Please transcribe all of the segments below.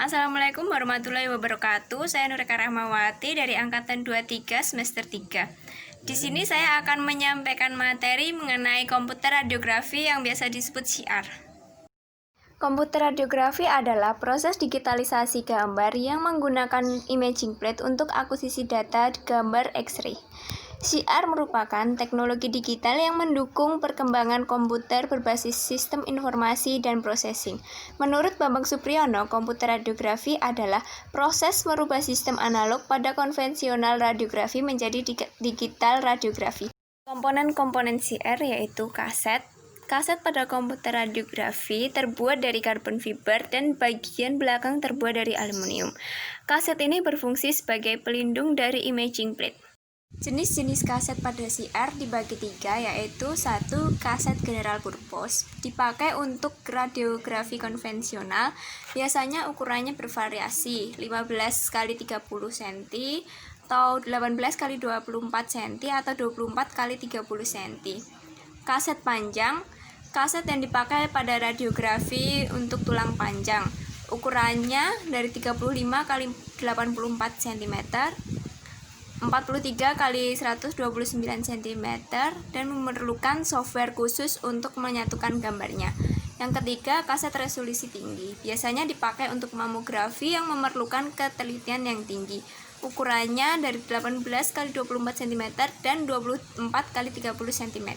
Assalamualaikum warahmatullahi wabarakatuh. Saya Nurika Rahmawati dari angkatan 23 semester 3. Di sini saya akan menyampaikan materi mengenai komputer radiografi yang biasa disebut CR. Komputer radiografi adalah proses digitalisasi gambar yang menggunakan imaging plate untuk akuisisi data gambar X-ray. CR merupakan teknologi digital yang mendukung perkembangan komputer berbasis sistem informasi dan processing. Menurut Bambang Supriyono, komputer radiografi adalah proses merubah sistem analog pada konvensional radiografi menjadi digital radiografi. Komponen-komponen CR yaitu kaset. Kaset pada komputer radiografi terbuat dari karbon fiber dan bagian belakang terbuat dari aluminium. Kaset ini berfungsi sebagai pelindung dari imaging plate. Jenis-jenis kaset pada CR dibagi 3, yaitu 1. Kaset general purpose, dipakai untuk radiografi konvensional, biasanya ukurannya bervariasi 15 x 30 cm atau 18 x 24 cm atau 24 x 30 cm. Kaset panjang, kaset yang dipakai pada radiografi untuk tulang panjang, ukurannya dari 35 x 84 cm, 43 x 129 cm dan memerlukan software khusus untuk menyatukan gambarnya. Yang ketiga, kaset resolusi tinggi. Biasanya dipakai untuk mamografi yang memerlukan ketelitian yang tinggi. Ukurannya dari 18 x 24 cm dan 24 x 30 cm.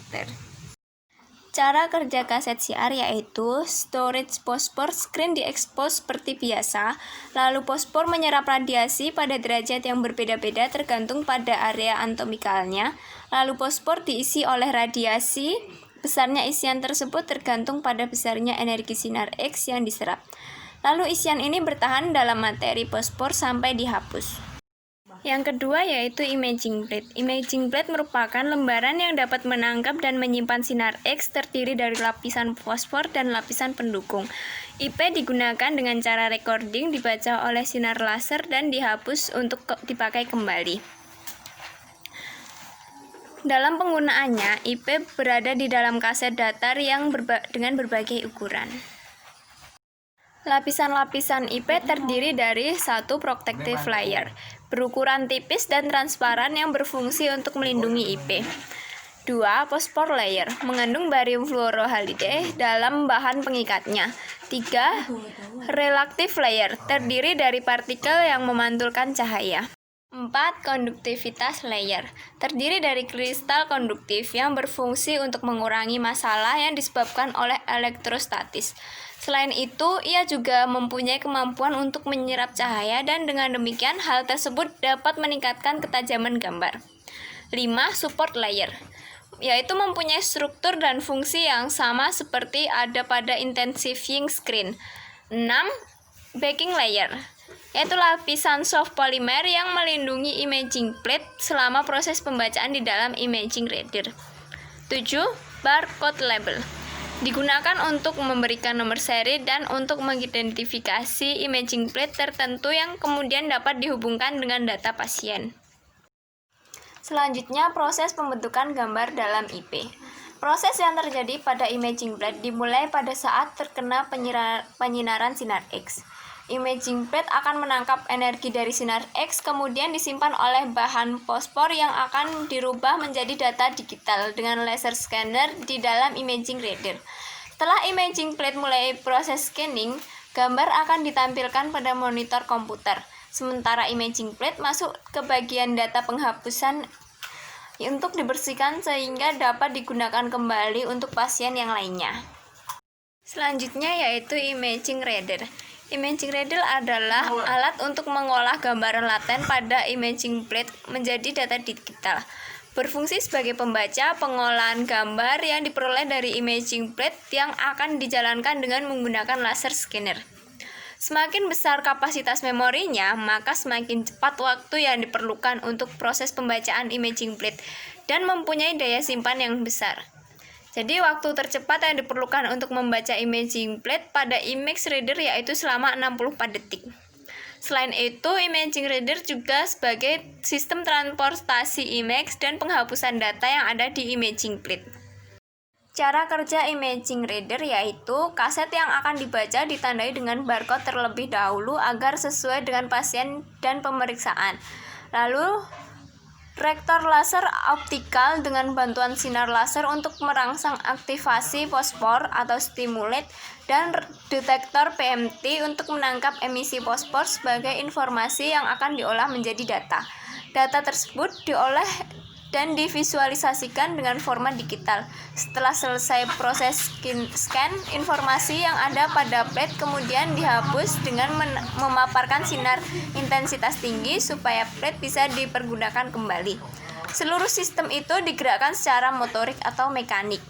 Cara kerja kaset CR yaitu storage fosfor screen diekspos seperti biasa, lalu fosfor menyerap radiasi pada derajat yang berbeda-beda tergantung pada area anatomikalnya, lalu fosfor diisi oleh radiasi, besarnya isian tersebut tergantung pada besarnya energi sinar X yang diserap. Lalu isian ini bertahan dalam materi fosfor sampai dihapus. Yang kedua yaitu imaging plate. Imaging plate merupakan lembaran yang dapat menangkap dan menyimpan sinar X terdiri dari lapisan fosfor dan lapisan pendukung. IP digunakan dengan cara recording, dibaca oleh sinar laser dan dihapus untuk dipakai kembali. Dalam penggunaannya, IP berada di dalam kaset datar yang dengan berbagai ukuran. Lapisan-lapisan IP terdiri dari 1. Protective layer, berukuran tipis dan transparan yang berfungsi untuk melindungi IP. 2. Phosphor layer, mengandung barium fluorohalide dalam bahan pengikatnya. 3. Reactive layer, terdiri dari partikel yang memantulkan cahaya. 4. Konduktivitas layer, terdiri dari kristal konduktif yang berfungsi untuk mengurangi masalah yang disebabkan oleh elektrostatis. Selain itu, ia juga mempunyai kemampuan untuk menyerap cahaya dan dengan demikian hal tersebut dapat meningkatkan ketajaman gambar. 5. Support layer, yaitu mempunyai struktur dan fungsi yang sama seperti ada pada intensifying screen. 6. Backing layer, yaitu lapisan soft polymer yang melindungi imaging plate selama proses pembacaan di dalam imaging reader. 7. Barcode label, digunakan untuk memberikan nomor seri dan untuk mengidentifikasi imaging plate tertentu yang kemudian dapat dihubungkan dengan data pasien. Selanjutnya, proses pembentukan gambar dalam IP. Proses yang terjadi pada imaging plate dimulai pada saat terkena penyinaran sinar X. Imaging plate akan menangkap energi dari sinar X, kemudian disimpan oleh bahan fosfor yang akan dirubah menjadi data digital dengan laser scanner di dalam imaging reader. Setelah imaging plate mulai proses scanning, gambar akan ditampilkan pada monitor komputer. Sementara imaging plate masuk ke bagian data penghapusan untuk dibersihkan sehingga dapat digunakan kembali untuk pasien yang lainnya. Selanjutnya yaitu imaging reader. Imaging reader adalah alat untuk mengolah gambaran laten pada imaging plate menjadi data digital. Berfungsi sebagai pembaca pengolahan gambar yang diperoleh dari imaging plate yang akan dijalankan dengan menggunakan laser scanner. Semakin besar kapasitas memorinya, maka semakin cepat waktu yang diperlukan untuk proses pembacaan imaging plate dan mempunyai daya simpan yang besar. Jadi waktu tercepat yang diperlukan untuk membaca imaging plate pada image reader yaitu selama 64 detik. Selain itu, imaging reader juga sebagai sistem transportasi image dan penghapusan data yang ada di imaging plate. Cara kerja imaging reader yaitu kaset yang akan dibaca ditandai dengan barcode terlebih dahulu agar sesuai dengan pasien dan pemeriksaan. Lalu rektor laser optikal dengan bantuan sinar laser untuk merangsang aktivasi fosfor atau stimulate, dan detektor PMT untuk menangkap emisi fosfor sebagai informasi yang akan diolah menjadi data. Data tersebut diolah dan divisualisasikan dengan format digital. Setelah selesai proses scan, informasi yang ada pada plate kemudian dihapus dengan memaparkan sinar intensitas tinggi supaya plate bisa dipergunakan kembali. Seluruh sistem itu digerakkan secara motorik atau mekanik.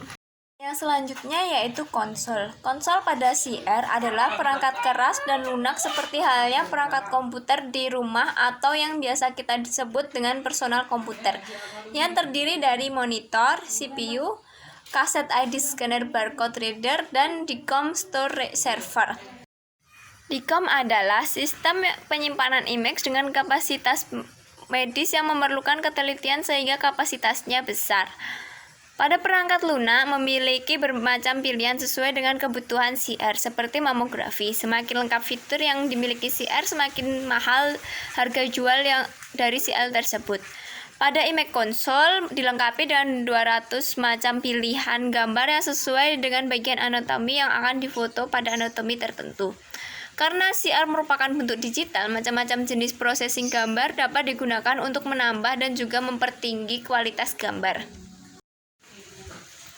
Yang selanjutnya yaitu konsol. Konsol pada CR adalah perangkat keras dan lunak seperti halnya perangkat komputer di rumah atau yang biasa kita sebut dengan personal komputer, yang terdiri dari monitor, CPU, kaset ID scanner barcode reader, dan DICOM store server. DICOM adalah sistem penyimpanan image dengan kapasitas medis yang memerlukan ketelitian sehingga kapasitasnya besar. Pada perangkat lunak memiliki bermacam pilihan sesuai dengan kebutuhan CR seperti mamografi. Semakin lengkap fitur yang dimiliki CR, semakin mahal harga jual yang dari CR tersebut. Pada image konsol dilengkapi dengan 200 macam pilihan gambar yang sesuai dengan bagian anatomi yang akan difoto pada anatomi tertentu. Karena CR merupakan bentuk digital, macam-macam jenis processing gambar dapat digunakan untuk menambah dan juga mempertinggi kualitas gambar.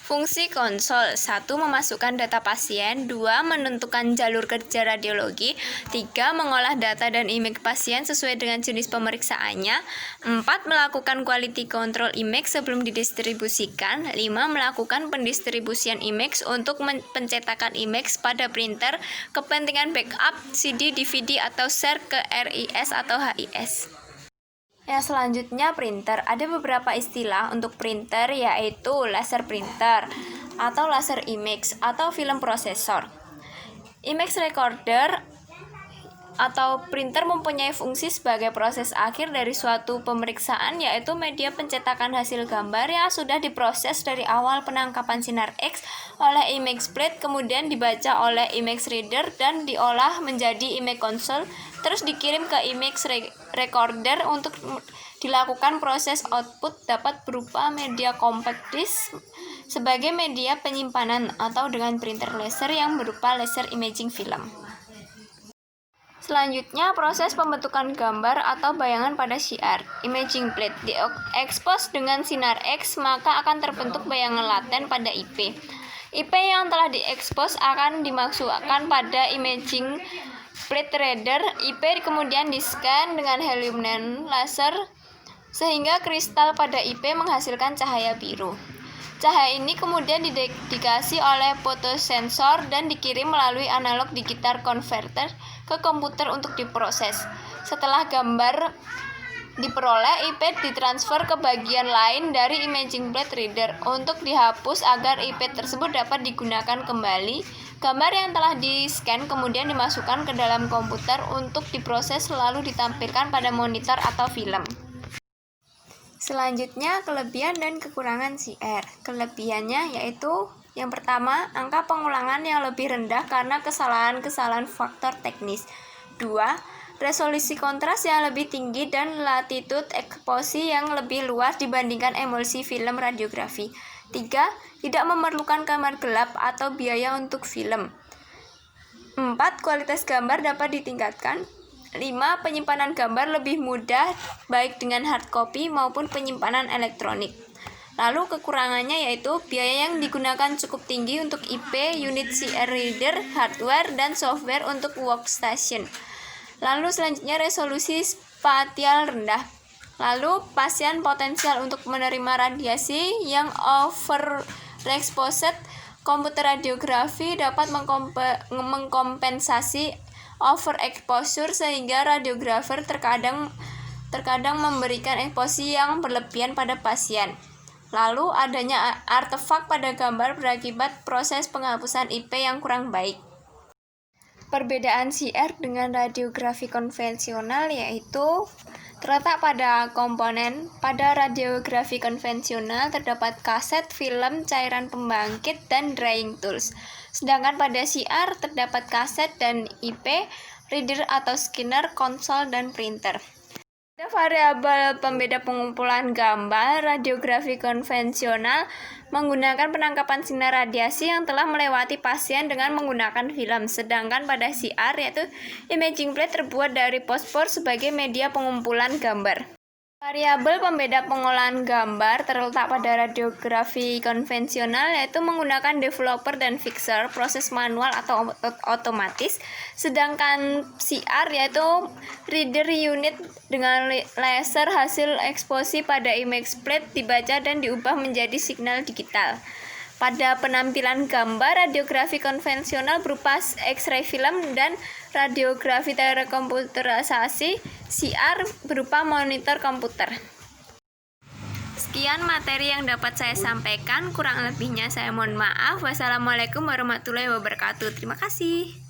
Fungsi konsol: 1. Memasukkan data pasien, 2. Menentukan jalur kerja radiologi, 3. Mengolah data dan image pasien sesuai dengan jenis pemeriksaannya, 4. Melakukan quality control image sebelum didistribusikan, 5. Melakukan pendistribusian image untuk pencetakan image pada printer, kepentingan backup CD, DVD, atau share ke RIS atau HIS. Yang selanjutnya printer. Ada beberapa istilah untuk printer yaitu laser printer atau laser image atau film processor. Image recorder atau printer mempunyai fungsi sebagai proses akhir dari suatu pemeriksaan, yaitu media pencetakan hasil gambar yang sudah diproses dari awal penangkapan sinar X oleh image plate, kemudian dibaca oleh image reader dan diolah menjadi image console, terus dikirim ke image recorder untuk dilakukan proses. Output dapat berupa media compact disc sebagai media penyimpanan atau dengan printer laser yang berupa laser imaging film. Selanjutnya, proses pembentukan gambar atau bayangan pada CR. Imaging plate diekspos dengan sinar X, maka akan terbentuk bayangan laten pada IP. IP yang telah diekspos akan dimasukkan pada imaging plate reader. IP kemudian di-scan dengan helium neon laser sehingga kristal pada IP menghasilkan cahaya biru. Cahaya ini kemudian didedikasi oleh fotosensor dan dikirim melalui analog digital converter ke komputer untuk diproses. Setelah gambar diperoleh, IP ditransfer ke bagian lain dari imaging plate reader untuk dihapus agar IP tersebut dapat digunakan kembali. Gambar yang telah di-scan kemudian dimasukkan ke dalam komputer untuk diproses lalu ditampilkan pada monitor atau film. Selanjutnya, kelebihan dan kekurangan CR. Kelebihannya yaitu yang pertama, angka pengulangan yang lebih rendah karena kesalahan-kesalahan faktor teknis. 2. Resolusi kontras yang lebih tinggi dan latitude eksposi yang lebih luas dibandingkan emulsi film radiografi. 3. Tidak memerlukan kamar gelap atau biaya untuk film. 4. Kualitas gambar dapat ditingkatkan. 5. Penyimpanan gambar lebih mudah baik dengan hard copy maupun penyimpanan elektronik. Lalu kekurangannya yaitu biaya yang digunakan cukup tinggi untuk IP, unit CR reader, hardware, dan software untuk workstation. Lalu selanjutnya resolusi spatial rendah. Lalu pasien potensial untuk menerima radiasi yang overexposed. Komputer radiografi dapat mengkompensasi overexposure sehingga radiografer terkadang memberikan eksposi yang berlebihan pada pasien. Lalu adanya artefak pada gambar berakibat proses penghapusan IP yang kurang baik. Perbedaan CR dengan radiografi konvensional yaitu terletak pada komponen. Pada radiografi konvensional terdapat kaset, film, cairan pembangkit, dan drying tools. Sedangkan pada CR terdapat kaset dan IP, reader atau scanner, konsol, dan printer. Ada variabel pembeda pengumpulan gambar. Radiografi konvensional menggunakan penangkapan sinar radiasi yang telah melewati pasien dengan menggunakan film. Sedangkan pada CR yaitu imaging plate terbuat dari fosfor sebagai media pengumpulan gambar. Variabel pembeda pengolahan gambar terletak pada radiografi konvensional yaitu menggunakan developer dan fixer, proses manual atau otomatis. Sedangkan CR yaitu reader unit dengan laser hasil eksposi pada image plate dibaca dan diubah menjadi signal digital. Pada penampilan gambar, radiografi konvensional berupa X-ray film dan radiografi terkomputerisasi CR berupa monitor komputer. Sekian materi yang dapat saya sampaikan, kurang lebihnya saya mohon maaf. Wassalamualaikum warahmatullahi wabarakatuh. Terima kasih.